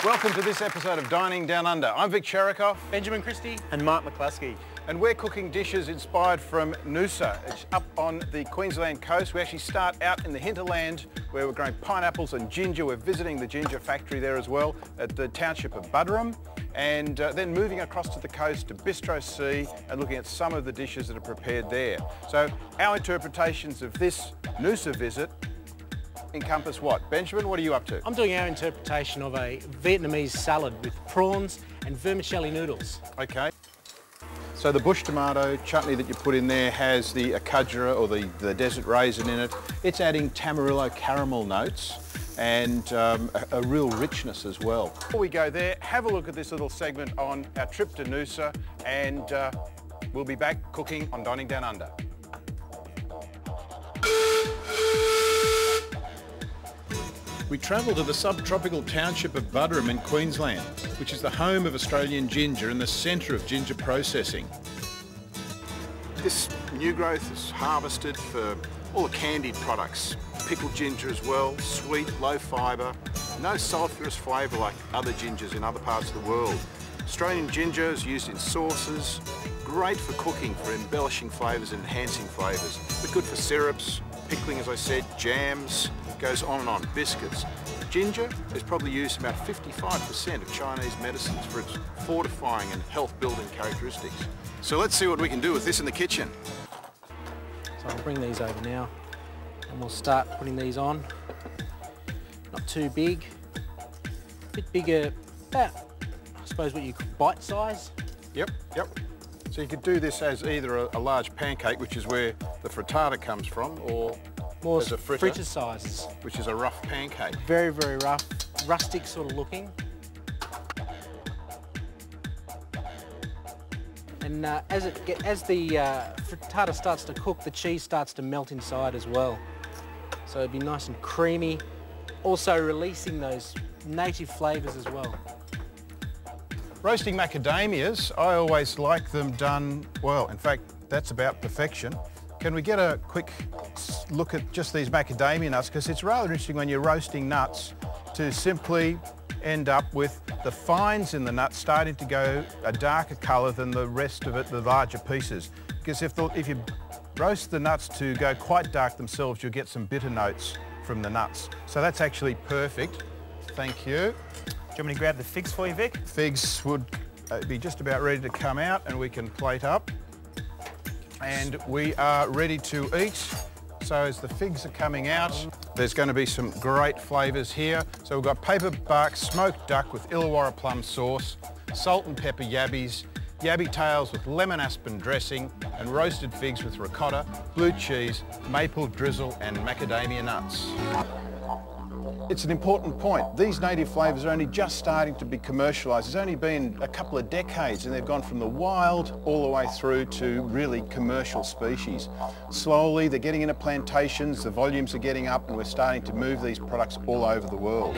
Welcome to this episode of Dining Down Under. I'm Vic Sherikoff. Benjamin Christie. And Mark McCluskey. And we're cooking dishes inspired from Noosa. It's up on the Queensland coast. We actually start out in the hinterland where we're growing pineapples and ginger. We're visiting the ginger factory there as well at the township of Buderim. And then moving across to the coast to Bistro C and looking at some of the dishes that are prepared there. So our interpretations of this Noosa visit encompass what? Benjamin, what are you up to? I'm doing our interpretation of a Vietnamese salad with prawns and vermicelli noodles. Okay. So the bush tomato chutney that you put in there has the akudjara or the desert raisin in it. It's adding Tamarillo caramel notes and a real richness as well. Before we go there, have a look at this little segment on our trip to Noosa, and we'll be back cooking on Dining Down Under. We travel to the subtropical township of Buderim in Queensland, which is the home of Australian ginger and the centre of ginger processing. This new growth is harvested for all the candied products. Pickled ginger as well, sweet, low fibre, no sulphurous flavour like other gingers in other parts of the world. Australian ginger is used in sauces, great for cooking, for embellishing flavours and enhancing flavours, but good for syrups, pickling, as I said, jams, goes on and on, biscuits. Ginger is probably used in about 55% of Chinese medicines for its fortifying and health-building characteristics. So let's see what we can do with this in the kitchen. So I'll bring these over now and we'll start putting these on. Not too big, a bit bigger, about, I suppose, what you call bite size. Yep. So you could do this as either a large pancake, which is where the frittata comes from, or more as a fritter sizes. Which is a rough pancake. Very, very rough, rustic sort of looking. And as the frittata starts to cook, the cheese starts to melt inside as well. So it'd be nice and creamy, also releasing those native flavours as well. Roasting macadamias, I always like them done well. In fact, that's about perfection. Can we get a quick look at just these macadamia nuts? Because it's rather interesting when you're roasting nuts to simply end up with the fines in the nuts starting to go a darker colour than the rest of it, the larger pieces. Because if you roast the nuts to go quite dark themselves, you'll get some bitter notes from the nuts. So that's actually perfect. Thank you. Do you want me to grab the figs for you, Vic? Figs would be just about ready to come out and we can plate up. And we are ready to eat. So as the figs are coming out, there's going to be some great flavours here. So we've got paper bark smoked duck with Illawarra plum sauce, salt and pepper yabbies, yabby tails with lemon aspen dressing, and roasted figs with ricotta, blue cheese, maple drizzle and macadamia nuts. It's an important point. These native flavours are only just starting to be commercialised. It's only been a couple of decades and they've gone from the wild all the way through to really commercial species. Slowly they're getting into plantations, the volumes are getting up, and we're starting to move these products all over the world.